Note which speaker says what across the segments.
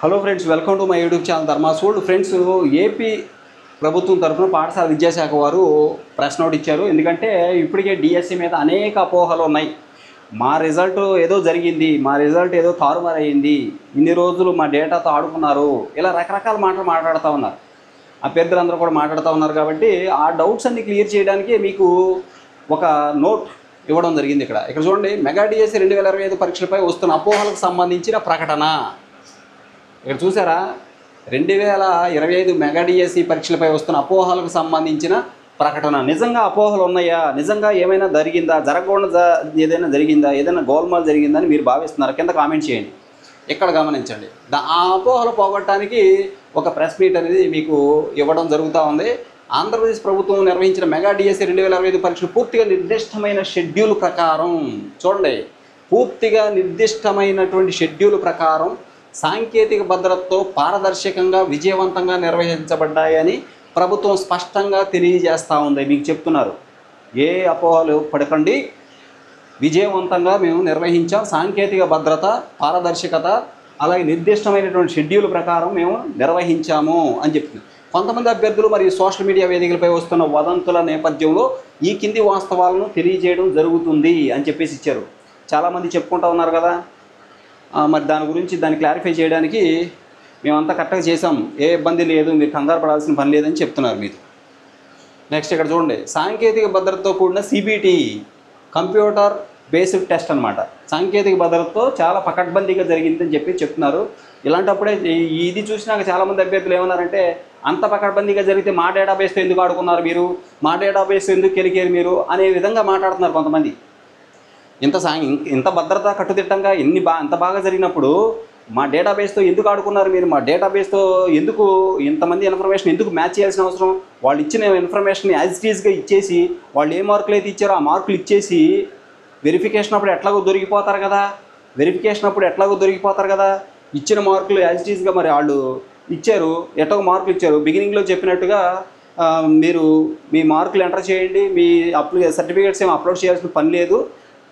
Speaker 1: Hello friends, welcome to my YouTube channel ధర్మాసోల్డ్. Friends, AP ప్రభుత్వం తరఫున పాఠశాల విద్యాశాఖ వారు ప్రెస్ నోట్ ఇచ్చారు. ఎందుకంటే ఇప్పటికే డిఎస్సి మీద అనేక అపోహలు ఉన్నాయి. మా రిజల్ట్ ఏదో జరిగింది, మా రిజల్ట్ ఏదో తారుమారయ్యింది, ఇన్ని రోజులు మా డేటాతో ఆడుకున్నారు, ఇలా రకరకాల మాటలు మాట్లాడుతూ ఉన్నారు. అభ్యర్థులందరూ కూడా మాట్లాడుతూ ఉన్నారు. కాబట్టి ఆ డౌట్స్ అన్ని క్లియర్ చేయడానికి మీకు ఒక నోట్ ఇవ్వడం జరిగింది. ఇక్కడ చూడండి, మెగా డిఎస్సి 2025 పరీక్షలపై వస్తున్న అపోహలకు సంబంధించిన ప్రకటన. ఇక్కడ చూసారా, 2025 మెగా డిఎస్సి పరీక్షలపై వస్తున్న అపోహలకు సంబంధించిన ప్రకటన. నిజంగా అపోహలు ఉన్నాయా? నిజంగా ఏమైనా జరిగిందా? జరగకుండా ఏదైనా జరిగిందా? ఏదైనా గోల్మాల్ జరిగిందని మీరు భావిస్తున్నారు? కింద కామెంట్ చేయండి. ఇక్కడ గమనించండి, ఆ అపోహలు పోగొట్టడానికి ఒక ప్రెస్ మీట్ అనేది మీకు ఇవ్వడం జరుగుతూ ఉంది. ఆంధ్రప్రదేశ్ ప్రభుత్వం నిర్వహించిన మెగా డిఎస్సి 2025 పరీక్షలు పూర్తిగా నిర్దిష్టమైన షెడ్యూల్ ప్రకారం, చూడండి, పూర్తిగా నిర్దిష్టమైనటువంటి షెడ్యూల్ ప్రకారం సాంకేతిక భద్రతతో పారదర్శకంగా విజయవంతంగా నిర్వహించబడ్డాయని ప్రభుత్వం స్పష్టంగా తెలియజేస్తూ ఉంది. మీకు చెప్తున్నారు, ఏ అపోహలు పడకండి, విజయవంతంగా మేము నిర్వహించాం, సాంకేతిక భద్రత, పారదర్శకత, అలాగే నిర్దిష్టమైనటువంటి షెడ్యూల్ ప్రకారం మేము నిర్వహించాము అని చెప్తుంది. కొంతమంది అభ్యర్థులు మరియు సోషల్ మీడియా వేదికలపై వస్తున్న వదంతుల నేపథ్యంలో ఈ కింది వాస్తవాలను తెలియజేయడం జరుగుతుంది అని చెప్పేసి ఇచ్చారు. చాలామంది చెప్పుకుంటూ ఉన్నారు కదా, మరి దాన్ని క్లారిఫై చేయడానికి మేమంతా కరెక్ట్గా చేసాం, ఏ ఇబ్బంది లేదు, మీరు కంగారు పడాల్సిన పని లేదని చెప్తున్నారు మీరు. నెక్స్ట్ ఇక్కడ చూడండి, సాంకేతిక భద్రతతో కూడిన సిబిటి, కంప్యూటర్ బేస్డ్ టెస్ట్ అనమాట. సాంకేతిక భద్రతతో చాలా పకడ్బందీగా జరిగిందని చెప్తున్నారు. ఇలాంటప్పుడే ఇది చూసినాక చాలామంది అభ్యర్థులు ఏమన్నారంటే, అంత పకడ్బందీగా జరిగితే మా డేటాబేస్తో ఎందుకు ఆడుకున్నారు మీరు, మా డేటాబేస్ ఎందుకు కెలికారు మీరు అనే విధంగా మాట్లాడుతున్నారు కొంతమంది. ఇంత భద్రత కట్టుదిట్టంగా ఎంత బాగా జరిగినప్పుడు మా డేటాబేస్తో ఎందుకు ఆడుకున్నారు మీరు, మా డేటాబేస్తో ఎందుకు ఇంతమంది ఇన్ఫర్మేషన్ ఎందుకు మ్యాచ్ చేయాల్సిన అవసరం, వాళ్ళు ఇచ్చిన ఇన్ఫర్మేషన్ యాజ్ ఇట్ ఈజ్గా ఇచ్చేసి, వాళ్ళు ఏ మార్కులు అయితే ఇచ్చారో ఆ మార్కులు ఇచ్చేసి వెరిఫికేషన్ అప్పుడు ఎట్లాగో దొరికిపోతారు కదా, ఇచ్చిన మార్కులు యాజ్ ఇట్ ఈజ్గా మరి వాళ్ళు ఇచ్చారు, ఎట్లాగో మార్కులు ఇచ్చారు. బిగినింగ్లో చెప్పినట్టుగా మీరు మీ మార్కులు ఎంటర్ చేయండి, మీ సర్టిఫికేట్స్ ఏమి అప్లోడ్ చేయాల్సిన పని లేదు,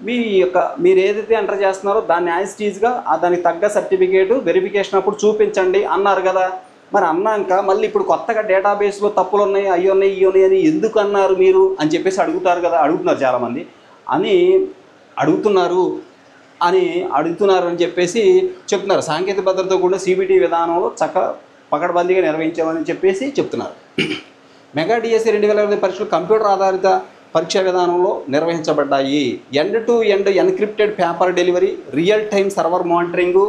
Speaker 1: మీరు ఏదైతే ఎంటర్ చేస్తున్నారో దాన్ని యాజ్ ఇట్ ఈజ్గా దానికి తగ్గ సర్టిఫికేటు వెరిఫికేషన్ అప్పుడు చూపించండి అన్నారు కదా. మరి అన్నాక మళ్ళీ ఇప్పుడు కొత్తగా డేటాబేస్లో తప్పులు ఉన్నాయి, అవి ఉన్నాయి, ఇవి ఉన్నాయి అని ఎందుకు అన్నారు మీరు అని చెప్పేసి అడుగుతున్నారు చాలామంది. అడుగుతున్నారు అని చెప్పేసి చెప్తున్నారు. సాంకేతిక భద్రతతో కూడా సిబిటి విధానంలో పకడ్బందీగా నిర్వహించామని చెప్పేసి చెప్తున్నారు. మెగా డిఎస్సి 2025 పరీక్షలు కంప్యూటర్ ఆధారిత పరీక్షా విధానంలో నిర్వహించబడ్డాయి. End to end encrypted paper delivery, real time server monitoring,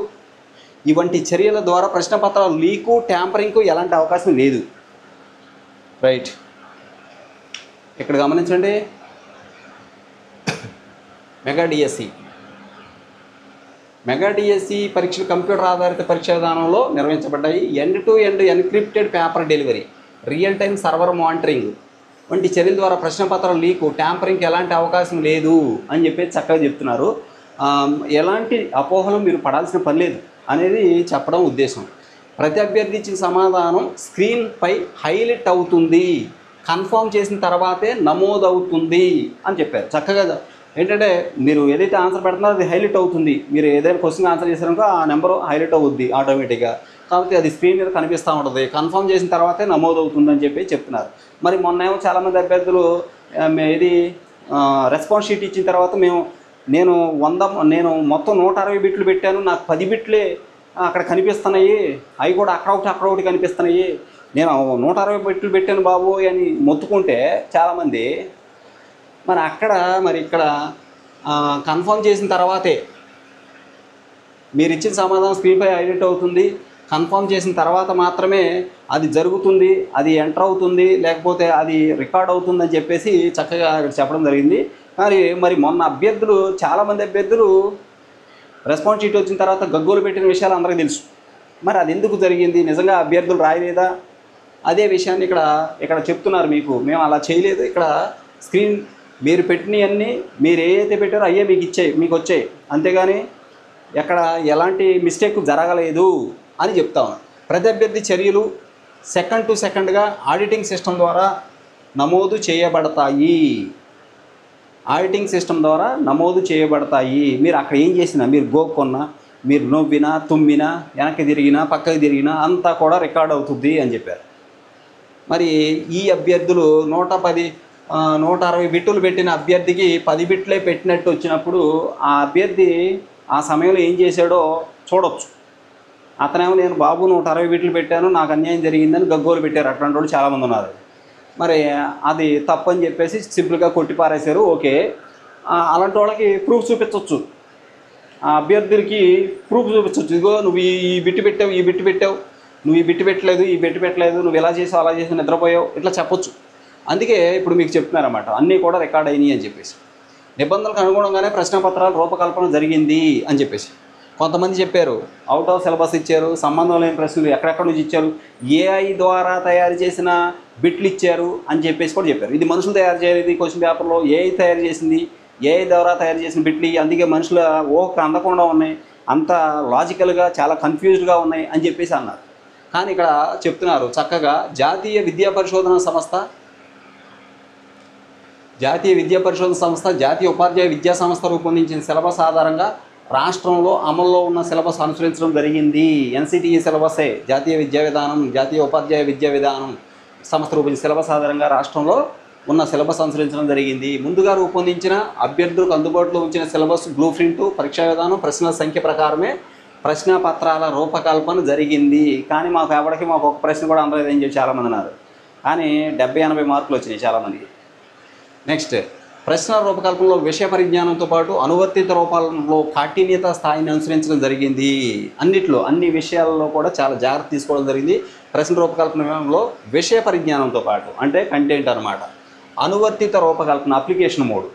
Speaker 1: ఇవంటి చర్యల ద్వారా ప్రశ్నపత్రాల లీకు, ట్యాంపరింగ్కు ఎలాంటి అవకాశం లేదు. రైట్, ఇక్కడ గమనించండి, మెగా డిఎస్సి పరీక్షలు కంప్యూటర్ ఆధారిత పరీక్షా విధానంలో నిర్వహించబడ్డాయి. End to end encrypted paper delivery, real time server monitoring వంటి చర్యల ద్వారా ప్రశ్నపత్రాల లీకు, ట్యాంపరింగ్కి ఎలాంటి అవకాశం లేదు అని చెప్పేసి చక్కగా చెప్తున్నారు. ఎలాంటి అపోహలు మీరు పడాల్సిన పని లేదు అనేది చెప్పడం ఉద్దేశం. ప్రతి అభ్యర్థి ఇచ్చిన సమాధానం స్క్రీన్పై హైలైట్ అవుతుంది, కన్ఫర్మ్ చేసిన తర్వాతే నమోదవుతుంది అని చెప్పారు. చక్కగా ఏంటంటే మీరు ఏదైతే ఆన్సర్ పెడుతున్నారో అది హైలైట్ అవుతుంది. మీరు ఏదైనా క్వశ్చన్ ఆన్సర్ చేశారనుకో ఆ నెంబరు హైలైట్ అవుద్ది ఆటోమేటిక్గా. కాబట్టి అది స్క్రీన్ మీద కనిపిస్తూ ఉంటుంది, కన్ఫర్మ్ చేసిన తర్వాతే నమోదవుతుందని చెప్పి చెప్తున్నారు. మరి మొన్న ఏమో చాలామంది అభ్యర్థులు రెస్పాన్స్ షీట్ ఇచ్చిన తర్వాత నేను మొత్తం 160 బిట్లు పెట్టాను, నాకు 10 బిట్లే అక్కడ కనిపిస్తున్నాయి, అవి కూడా అక్కడొకటి కనిపిస్తున్నాయి, నేను 160 బిట్లు పెట్టాను బాబు అని మొత్తుకుంటే చాలామంది, మరి ఇక్కడ కన్ఫర్మ్ చేసిన తర్వాతే మీరు ఇచ్చిన సమాధానం స్క్రీన్పై హైలైట్ అవుతుంది, కన్ఫర్మ్ చేసిన తర్వాత మాత్రమే అది జరుగుతుంది, అది ఎంటర్ అవుతుంది, లేకపోతే అది రికార్డ్ అవుతుంది అని చెప్పేసి చక్కగా చెప్పడం జరిగింది. మరి మొన్న చాలామంది అభ్యర్థులు రెస్పాన్స్ షీట్ వచ్చిన తర్వాత గగ్గోలు పెట్టిన విషయాలు అందరికీ తెలుసు. మరి అది ఎందుకు జరిగింది, నిజంగా అభ్యర్థులు రాయలేదా, అదే విషయాన్ని ఇక్కడ చెప్తున్నారు మీకు. మేము అలా చేయలేదు, ఇక్కడ స్క్రీన్ మీరు పెట్టినవన్నీ మీరు ఏదైతే పెట్టారో అయ్యే మీకు వచ్చాయి, అంతేగాని ఎక్కడ ఎలాంటి మిస్టేక్ జరగలేదు అని చెప్తాను. ప్రతి అభ్యర్థి చర్యలు సెకండ్ టు సెకండ్గా ఆడిటింగ్ సిస్టమ్ ద్వారా నమోదు చేయబడతాయి. ఆడిటింగ్ సిస్టమ్ ద్వారా నమోదు చేయబడతాయి. మీరు అక్కడ ఏం చేసినా, మీరు గోకొన్నా, మీరు నవ్వినా తుమ్మినా వెనక్కి తిరిగినా పక్కకి తిరిగినా అంతా కూడా రికార్డ్ అవుతుంది అని చెప్పారు. మరి ఈ అభ్యర్థులు 160 బిట్టులు పెట్టిన అభ్యర్థికి 10 బిట్లే పెట్టినట్టు వచ్చినప్పుడు ఆ అభ్యర్థి ఆ సమయంలో ఏం చేశాడో చూడొచ్చు. అతనేమో నేను బాబు 160 బిట్లు పెట్టాను, నాకు అన్యాయం జరిగిందని గగ్గోలు పెట్టారు. అట్లాంటి వాళ్ళు చాలామంది ఉన్నారు. మరి అది తప్పని చెప్పేసి సింపుల్గా కొట్టిపారేశారు. ఓకే, అలాంటి వాళ్ళకి ప్రూఫ్ చూపించవచ్చు. ఆ అభ్యర్థులకి ప్రూఫ్ చూపించవచ్చు. ఇదిగో నువ్వు ఈ బిట్టు పెట్టావు, ఈ బిట్టు పెట్టావు, నువ్వు ఈ బిట్టు పెట్టలేదు, ఈ బిట్టు పెట్టలేదు, నువ్వు ఇలా చేసావు, అలా చేసావు, నిద్రపోయావు, ఇట్లా చెప్పొచ్చు. అందుకే ఇప్పుడు మీకు చెప్తున్నారన్నమాట, అన్నీ కూడా రికార్డ్ అయినాయి అని చెప్పేసి. నిబంధనలకు అనుగుణంగానే ప్రశ్నపత్రాల రూపకల్పన జరిగింది అని చెప్పేసి. కొంతమంది చెప్పారు అవుట్ ఆఫ్ సిలబస్ ఇచ్చారు, సంబంధం లేని ప్రశ్నలు ఎక్కడెక్కడ నుంచి ఇచ్చారు, ఏఐ ద్వారా తయారు చేసిన బిట్లు ఇచ్చారు అని చెప్పేసి కూడా చెప్పారు. ఇది మనుషులు తయారు చేయలేదు, క్వశ్చన్ పేపర్లో ఏఐ తయారు చేసింది, ఏఐ ద్వారా తయారు చేసిన బిట్లు, అందుకే మనుషుల ఊహకు అందకుండా ఉన్నాయి, అంత లాజికల్గా చాలా కన్ఫ్యూజ్డ్గా ఉన్నాయి అని చెప్పేసి అన్నారు. కానీ ఇక్కడ చెప్తున్నారు చక్కగా జాతీయ విద్యా పరిశోధన సంస్థ, జాతీయ ఉపాధ్యాయ విద్యా సంస్థ రూపొందించిన సిలబస్ ఆధారంగా రాష్ట్రంలో అమల్లో ఉన్న సిలబస్ అనుసరించడం జరిగింది. ఎన్సిటిఈ సిలబసే జాతీయ ఉపాధ్యాయ విద్యా విధానం సంస్థ రూపొందించిన సిలబస్ ఆధారంగా రాష్ట్రంలో ఉన్న సిలబస్ అనుసరించడం జరిగింది. ముందుగా రూపొందించిన అభ్యర్థులకు అందుబాటులో ఉంచిన సిలబస్ బ్లూ ప్రింట్, పరీక్షా విధానం, ప్రశ్నల సంఖ్య ప్రకారమే ప్రశ్నపత్రాల రూపకల్పన జరిగింది. కానీ మాకు ఒక ప్రశ్న కూడా అందలేదని చెప్పి చాలామంది అన్నారు. కానీ 70-80 మార్కులు వచ్చినాయి చాలామందికి. నెక్స్ట్, ప్రశ్న రూపకల్పనలో విషయ పరిజ్ఞానంతో పాటు అనువర్తిత రూపాలలో కాఠిన్యత స్థాయిని అనుసరించడం జరిగింది. అన్ని విషయాల్లో కూడా చాలా జాగ్రత్త తీసుకోవడం జరిగింది. ప్రశ్న రూపకల్పనలో విషయ పరిజ్ఞానంతో పాటు అంటే కంటెంట్ అన్నమాట, అనువర్తిత రూపకల్పన అప్లికేషన్ మోడ్,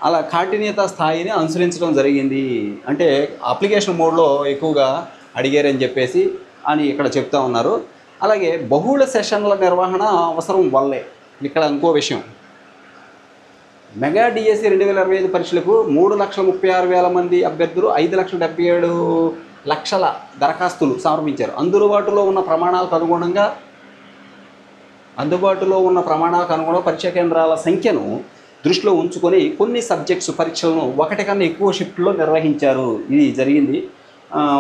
Speaker 1: అలా కాఠిన్యత స్థాయిని అనుసరించడం జరిగింది. అంటే అప్లికేషన్ మోడ్లో ఎక్కువగా అడిగారని చెప్పేసి అని ఇక్కడ చెప్తా ఉన్నారు. అలాగే బహుళ సెషన్ల నిర్వహణ అవసరం వల్లే ఇక్కడ ఇంకో విషయం, మెగా డిఎస్సి 2025 పరీక్షలకు 3,36,000 మంది అభ్యర్థులు 5,77,00,000 దరఖాస్తులు సమర్పించారు. అందుబాటులో ఉన్న ప్రమాణాలకు అనుగుణంగా పరీక్షా కేంద్రాల సంఖ్యను దృష్టిలో ఉంచుకొని కొన్ని సబ్జెక్ట్స్ పరీక్షలను ఒకటి కన్నా ఎక్కువ షిఫ్ట్లో నిర్వహించారు. ఇది జరిగింది.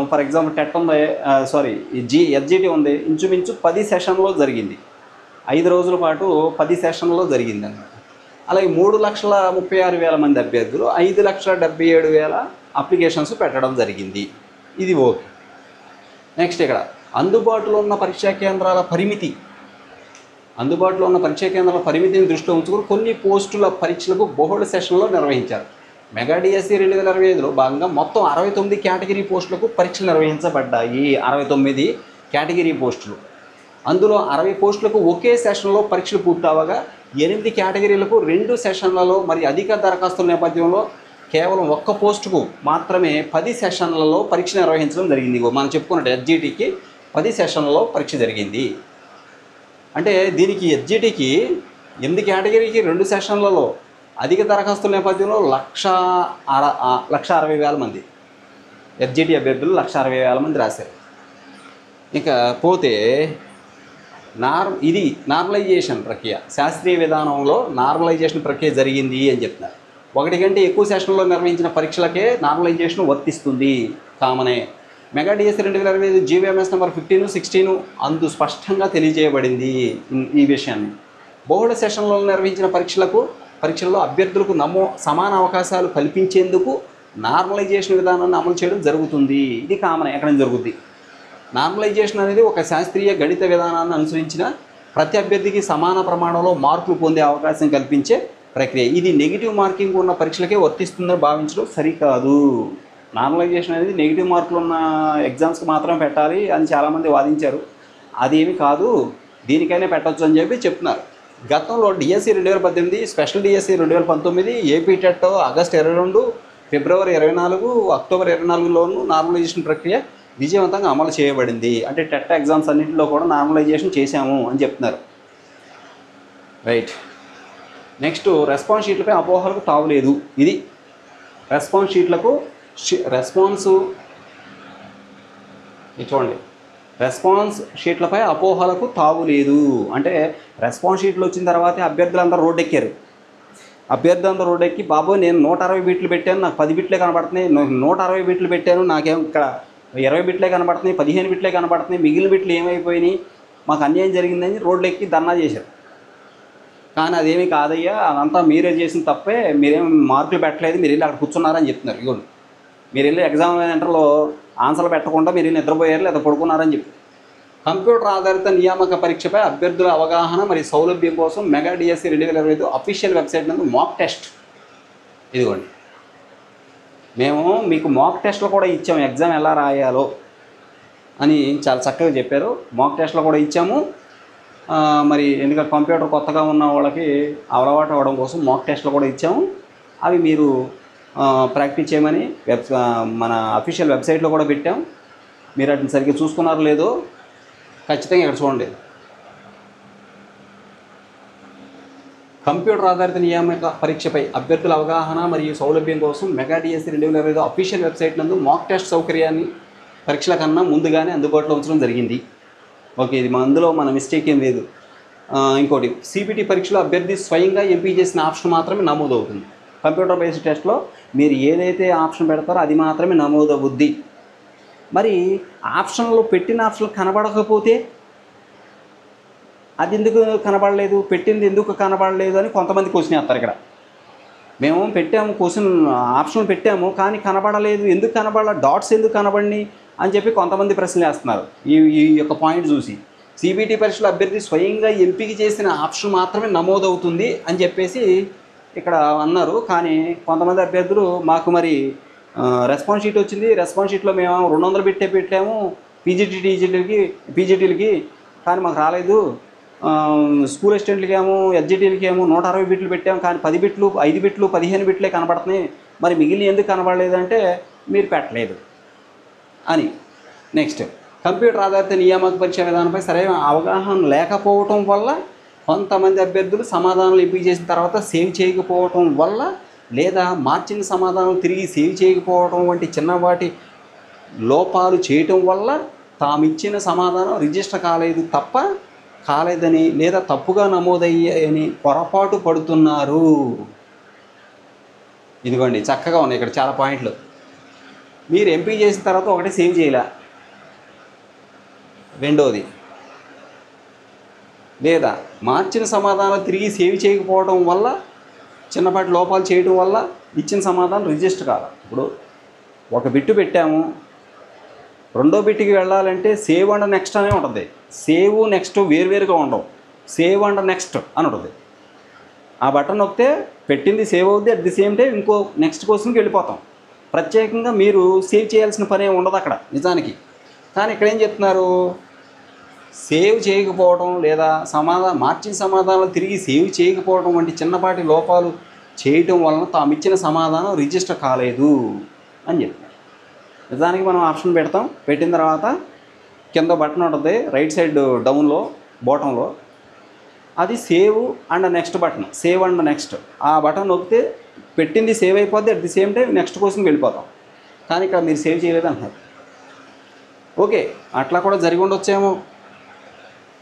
Speaker 1: ఫర్ ఎగ్జాంపుల్ టెట్ ఉంది, ఎస్జిటి ఉంది, ఇంచుమించు 10 సెషన్లో జరిగింది. 5 రోజుల పాటు 10 సెషన్లో జరిగింది అన్నమాట. అలాగే 3,36,000 మంది అభ్యర్థులు 5,77,000 అప్లికేషన్స్ పెట్టడం జరిగింది. ఇది ఓకే. నెక్స్ట్, ఇక్కడ అందుబాటులో ఉన్న పరీక్షా కేంద్రాల పరిమితిని దృష్టిలో ఉంచుకుని కొన్ని పోస్టుల పరీక్షలకు బహుళ సెషన్లో నిర్వహించారు. మెగా డిఎస్సి 2025లో భాగంగా మొత్తం 69 కేటగిరీ పోస్టులకు పరీక్షలు నిర్వహించబడ్డాయి. 69 కేటగిరీ పోస్టులు, అందులో 60 పోస్టులకు ఒకే సెషన్లో పరీక్షలు పూర్తవగా 8 కేటగిరీలకు 2 సెషన్లలో మరి అధిక దరఖాస్తుల నేపథ్యంలో కేవలం ఒక్క పోస్టుకు మాత్రమే 10 సెషన్లలో పరీక్ష నిర్వహించడం జరిగింది. మనం చెప్పుకున్నట్టు ఎస్జిటికి 10 సెషన్లలో పరీక్ష జరిగింది. అంటే దీనికి ఎస్జిటికి 8 కేటగిరీకి 2 సెషన్లలో అధిక దరఖాస్తుల నేపథ్యంలో 1,60,000 మంది ఎస్జిటి అభ్యర్థులు 1,60,000 మంది రాశారు. ఇక పోతే ఇది నార్మలైజేషన్ ప్రక్రియ, శాస్త్రీయ విధానంలో నార్మలైజేషన్ ప్రక్రియ జరిగింది అని చెప్తున్నారు. 1 కంటే ఎక్కువ సెషన్లో నిర్వహించిన పరీక్షలకే నార్మలైజేషన్ వర్తిస్తుంది, కామనే. మెగా డిఎస్సి 2025 జీవీఎంఎస్ నెంబర్ 15, 16 అందు స్పష్టంగా తెలియజేయబడింది ఈ విషయాన్ని. బహుళ సెషన్లో నిర్వహించిన పరీక్షల్లో అభ్యర్థులకు సమాన అవకాశాలు కల్పించేందుకు నార్మలైజేషన్ విధానాన్ని అమలు చేయడం జరుగుతుంది. ఇది కామన్, ఎక్కడ జరుగుద్ది. నార్మలైజేషన్ అనేది ఒక శాస్త్రీయ గణిత విధానాన్ని అనుసరించిన ప్రతి అభ్యర్థికి సమాన ప్రమాణంలో మార్కులు పొందే అవకాశం కల్పించే ప్రక్రియ. ఇది నెగిటివ్ మార్కింగ్ ఉన్న పరీక్షలకే వర్తిస్తుందని భావించడం సరికాదు. నార్మలైజేషన్ అనేది నెగిటివ్ మార్కులు ఉన్న ఎగ్జామ్స్కి మాత్రం పెట్టాలి అని చాలామంది వాదించారు. అదేమి కాదు, దీనికైనా పెట్టవచ్చు అని చెప్పి చెప్తున్నారు. గతంలో DSC 2018, special DSC 2019, AP TET August 22, ఫిబ్రవరి 24, అక్టోబర్ 24లోనూ నార్మలైజేషన్ ప్రక్రియ విజయవంతంగా అమలు చేయబడింది. అంటే టెట్ ఎగ్జామ్స్ అన్నింటిలో కూడా నార్మలైజేషన్ చేశాము అని చెప్తున్నారు. రైట్. నెక్స్ట్, రెస్పాన్స్ షీట్లపై అపోహలకు తావులేదు. ఇది రెస్పాన్స్ షీట్లకు చూడండి, రెస్పాన్స్ షీట్లపై అపోహలకు తావు లేదు. అంటే రెస్పాన్స్ షీట్లు వచ్చిన తర్వాతే అభ్యర్థులందరూ రోడ్డెక్కారు. అభ్యర్థి అందరూ రోడ్ ఎక్కి బాబు నేను 160 బిట్లు పెట్టాను, నాకు 10 బిట్లే కనబడుతున్నాయి, 160 బిట్లు పెట్టాను, నాకేం ఇక్కడ 20 బిట్లే కనబడుతున్నాయి, 15 బిట్లే కనబడుతున్నాయి, మిగిలిన బిట్లు ఏమైపోయినాయి, మాకు అన్యాయం జరిగిందని రోడ్లు ఎక్కి ధర్నా చేశారు. కానీ అదేమీ కాదయ్యా, అదంతా మీరే చేసిన తప్పే, మీరేం మార్కులు పెట్టలేదు, మీరు వెళ్ళి అక్కడ కూర్చున్నారని చెప్తున్నారు. ఇగోండి మీరు వెళ్ళి ఎగ్జామ్ సెంటర్లో ఆన్సర్లు పెట్టకుండా మీరు వెళ్ళి నిద్రపోయారు లేదా పడుకున్నారని చెప్పి. కంప్యూటర్ ఆధారిత నియామక పరీక్షపై అభ్యర్థుల అవగాహన మరియు సౌలభ్యం కోసం మెగా డిఎస్సి 2025 అఫీషియల్ వెబ్సైట్ నందు మాక్ టెస్ట్. ఇదిగోండి మేము మీకు మాక్ టెస్ట్లో కూడా ఇచ్చాము, ఎగ్జామ్ ఎలా రాయాలో అని చాలా చక్కగా చెప్పారు. మాక్ టెస్ట్లో కూడా ఇచ్చాము. మరి ఎందుకంటే కంప్యూటర్ కొత్తగా ఉన్న వాళ్ళకి అలవాటు అవ్వడం కోసం మాక్ టెస్ట్లో కూడా ఇచ్చాము. అవి మీరు ప్రాక్టీస్ చేయమని మన అఫీషియల్ వెబ్సైట్లో కూడా పెట్టాం. మీరు వాటిని సరిగ్గా చూసుకున్నారో లేదో ఖచ్చితంగా ఇక్కడ చూడండి. కంప్యూటర్ ఆధారిత నియామక పరీక్షపై అభ్యర్థుల అవగాహన మరియు సౌలభ్యం కోసం మెగా డిఎస్సి 2025 అఫీషియల్ వెబ్సైట్ నందు మాక్ టెస్ట్ సౌకర్యాన్ని పరీక్షల కన్నా ముందుగానే అందుబాటులో ఉంచడం జరిగింది. ఓకే, ఇది అందులో మన మిస్టేక్ ఏం లేదు. ఇంకోటి, సిబిటి పరీక్షలో అభ్యర్థి స్వయంగా ఎంపిక చేసిన ఆప్షన్ మాత్రమే నమోదవుతుంది. కంప్యూటర్ బేస్డ్ టెస్ట్లో మీరు ఏదైతే ఆప్షన్ పెడతారో అది మాత్రమే నమోదవుద్ది. మరి ఆప్షన్లో పెట్టిన ఆప్షన్ కనబడకపోతే అది ఎందుకు కనబడలేదు, పెట్టింది ఎందుకు కనబడలేదు అని కొంతమంది క్వశ్చన్ వేస్తారు. ఇక్కడ మేము పెట్టాము క్వశ్చన్ ఆప్షన్ పెట్టాము కానీ కనబడలేదు, ఎందుకు కనబడాల, డాట్స్ ఎందుకు కనబడినాయి అని చెప్పి కొంతమంది ప్రశ్నలు వేస్తున్నారు. ఈ యొక్క పాయింట్ చూసి సిబిటి పరీక్షలో అభ్యర్థి స్వయంగా ఎంపిక చేసిన ఆప్షన్ మాత్రమే నమోదవుతుంది అని చెప్పేసి ఇక్కడ అన్నారు. కానీ కొంతమంది అభ్యర్థులు మాకు మరి రెస్పాన్స్ షీట్ వచ్చింది, రెస్పాన్స్ షీట్లో మేము 200 బిట్టే పెట్టాము పీజీటీలకి, కానీ మాకు రాలేదు. స్కూల్ అసిస్టెంట్లకి ఏమో ఎస్జిటీలకి ఏమో 160 బిట్లు పెట్టాము, కానీ 10 బిట్లు 5 బిట్లు 15 బిట్లే కనబడుతున్నాయి, మరి మిగిలిన ఎందుకు కనబడలేదంటే మీరు పెట్టలేదు అని. నెక్స్ట్, కంప్యూటర్ ఆధారిత నియామక పరీక్ష విధానంపై సరైన అవగాహన లేకపోవటం వల్ల కొంతమంది అభ్యర్థులు సమాధానాలు ఎంపిక చేసిన తర్వాత సేవ్ చేయకపోవటం వల్ల లేదా మార్చిన సమాధానం తిరిగి సేవ్ చేయకపోవడం వంటి చిన్నవాటి లోపాలు చేయటం వల్ల తాము ఇచ్చిన సమాధానం రిజిస్టర్ కాలేదని లేదా తప్పుగా నమోదయ్యాయని పొరపాటు పడుతున్నారు. ఇదిగోండి చక్కగా ఉన్నాయి ఇక్కడ చాలా పాయింట్లు. మీరు ఎంపిక చేసిన తర్వాత ఒకటి సేవ్ చేయలే, రెండోది లేదా మార్చిన సమాధానం తిరిగి సేవ్ చేయకపోవడం వల్ల చిన్నపాటి లోపాలు చేయడం వల్ల ఇచ్చిన సమాధానం రిజిస్టర్ కాదు. ఇప్పుడు ఒక బిట్టు పెట్టాము, రెండో బిట్టికి వెళ్ళాలంటే సేవ్ అండ్ నెక్స్ట్ అనే ఉంటుంది. సేవ్ నెక్స్ట్ వేరువేరుగా ఉండవు, సేవ్ అండ్ నెక్స్ట్ అని ఉంటుంది. ఆ బటన్ నొక్కితే పెట్టింది సేవ్ అవుద్ది, అట్ ది సేమ్ టైం ఇంకో నెక్స్ట్ క్వశ్చన్కి వెళ్ళిపోతాం. ప్రత్యేకంగా మీరు సేవ్ చేయాల్సిన పని ఏమి ఉండదు అక్కడ నిజానికి. కానీ ఇక్కడ ఏం చెప్తున్నారు, సేవ్ చేయకపోవడం లేదా మార్చిన సమాధానం తిరిగి సేవ్ చేయకపోవడం వంటి చిన్నపాటి లోపాలు చేయటం వలన తాము ఇచ్చిన సమాధానం రిజిస్టర్ కాలేదు అని చెప్తున్నారు. నిజానికి మనం ఆప్షన్ పెడతాం, పెట్టిన తర్వాత కింద బటన్ ఉంటుంది రైట్ సైడ్ డౌన్లో బాటంలో, అది save and next button, save and next. ఆ బటన్ నొక్కితే పెట్టింది సేవ్ అయిపోద్ది, at the same time next క్వశ్చన్కి వెళ్ళిపోతాం. కానీ ఇక్కడ మీరు సేవ్ చేయలేదు అంటున్నారు. ఓకే, అట్లా కూడా జరిగి ఉండొచ్చేమో.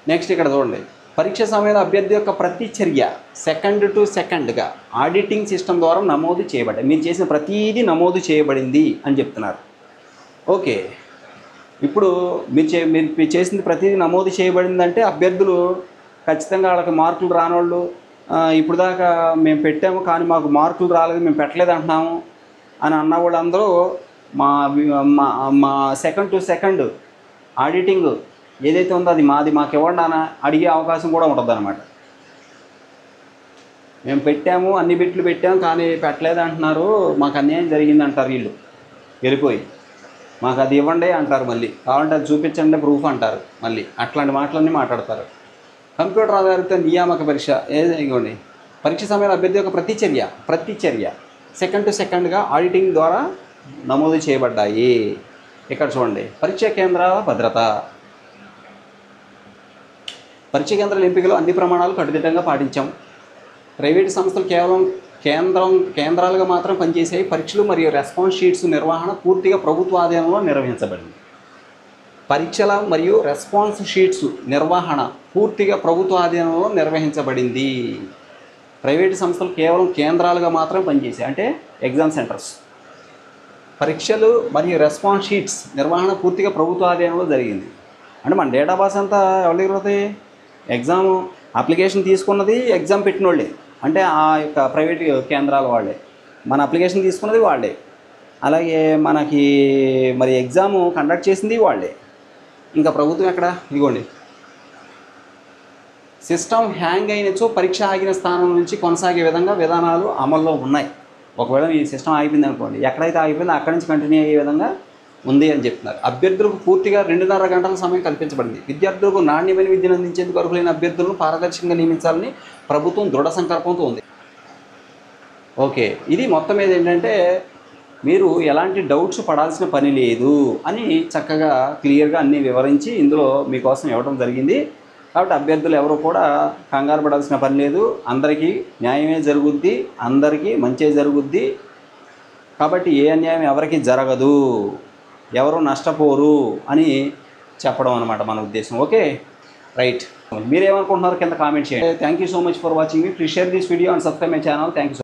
Speaker 1: నెక్స్ట్ ఇక్కడ చూడండి, పరీక్ష సమయంలో అభ్యర్థి యొక్క ప్రతి చర్య సెకండ్ టు సెకండ్గా ఆడిటింగ్ సిస్టమ్ ద్వారా నమోదు చేయబడ్డాయి. మీరు చేసిన ప్రతీది నమోదు చేయబడింది అని చెప్తున్నారు. ఓకే, ఇప్పుడు మీరు చేసింది ప్రతిదీ నమోదు చేయబడిందంటే అభ్యర్థులు ఖచ్చితంగా వాళ్ళకి మార్కులు రానోళ్ళు, ఇప్పుడు దాకా మేము పెట్టాము కానీ మాకు మార్కులు రాలేదు, మేము పెట్టలేదు అంటున్నాము అని అన్న వాళ్ళందరూ మా సెకండ్ టు సెకండ్ ఆడిటింగ్ ఏదైతే ఉందో అది మాకు ఇవ్వండి అని అడిగే అవకాశం కూడా ఉంటుంది అన్నమాట. మేము పెట్టాము, అన్ని బిట్లు పెట్టాము కానీ పెట్టలేదు అంటున్నారు, మాకు అన్యాయం జరిగింది అంటారు వీళ్ళు వెళ్ళిపోయి. మాకు అది ఇవ్వండి అంటారు, మళ్ళీ కావాలంటే అది చూపించండి ప్రూఫ్ అంటారు, మళ్ళీ అట్లాంటి మాటలన్నీ మాట్లాడతారు. కంప్యూటర్ ఆధారిత నియామక పరీక్ష ఇవ్వండి, పరీక్ష సమయంలో అభ్యర్థి యొక్క ప్రతి చర్య సెకండ్ టు సెకండ్గా ఆడిటింగ్ ద్వారా నమోదు చేయబడ్డాయి. ఇక్కడ చూడండి, పరీక్షా కేంద్రాల భద్రత. పరీక్ష కేంద్రాల ఎంపికలో అన్ని ప్రమాణాలు కట్టుదిట్టంగా పాటించాం. ప్రైవేటు సంస్థలు కేవలం కేంద్రాలుగా మాత్రం పనిచేసాయి. పరీక్షలు మరియు రెస్పాన్స్ షీట్స్ నిర్వహణ పూర్తిగా ప్రభుత్వ ఆధీనంలో నిర్వహించబడింది. పరీక్షల మరియు రెస్పాన్స్ షీట్స్ నిర్వహణ పూర్తిగా ప్రభుత్వ ఆధీనంలో నిర్వహించబడింది. ప్రైవేటు సంస్థలు కేవలం కేంద్రాలుగా మాత్రమే పనిచేసాయి, అంటే ఎగ్జామ్ సెంటర్స్. పరీక్షలు మరియు రెస్పాన్స్ షీట్స్ నిర్వహణ పూర్తిగా ప్రభుత్వ ఆధీనంలో జరిగింది. అంటే మన డేటాబేస్ అంతా ఎవరి దగ్గర అవుతాయి? ఎగ్జామ్ అప్లికేషన్ తీసుకున్నది ఎగ్జామ్ పెట్టిన వాళ్ళే, అంటే ఆ యొక్క ప్రైవేట్ కేంద్రాల వాళ్ళే. మన అప్లికేషన్ తీసుకున్నది వాళ్ళే, అలాగే మనకి మరి ఎగ్జామ్ కండక్ట్ చేసింది వాళ్ళే. ఇంకా ప్రభుత్వం ఎక్కడ? ఇదిగోండి, సిస్టమ్ హ్యాంగ్ అయినచో పరీక్ష ఆగిన స్థానం నుంచి కొనసాగే విధంగా విధానాలు అమల్లో ఉన్నాయి. ఒకవేళ మీ సిస్టమ్ ఆగిపోయింది అనుకోండి, ఎక్కడైతే ఆగిపోయిందో అక్కడి నుంచి కంటిన్యూ అయ్యే విధంగా ఉంది అని చెప్తున్నారు. అభ్యర్థులకు పూర్తిగా 2.5 గంటల సమయం కల్పించబడింది. విద్యార్థులకు నాణ్యమైన విద్యను అందించేందుకు అర్హులైన అభ్యర్థులను పారదర్శకంగా నియమించాలని ప్రభుత్వం దృఢ సంకల్పంతో ఉంది. ఓకే, ఇది మొత్తం మీద ఏంటంటే మీరు ఎలాంటి డౌట్స్ పడాల్సిన పని లేదు అని చక్కగా క్లియర్గా అన్నీ వివరించి ఇందులో మీకోసం ఇవ్వడం జరిగింది. కాబట్టి అభ్యర్థులు ఎవరు కూడా కంగారు పడాల్సిన పని లేదు. అందరికీ న్యాయమే జరుగుద్ది, అందరికీ మంచే జరుగుద్ది. కాబట్టి ఏ అన్యాయం ఎవరికి జరగదు, ఎవరు నష్టపోరు అని చెప్పడం అనమాట మన ఉద్దేశం. Okay, right. మీరేమనుకుంటున్నారు కింద కామెంట్ చేయండి. Thank you so much for watching me. Please share this video and subscribe my channel. Thank you.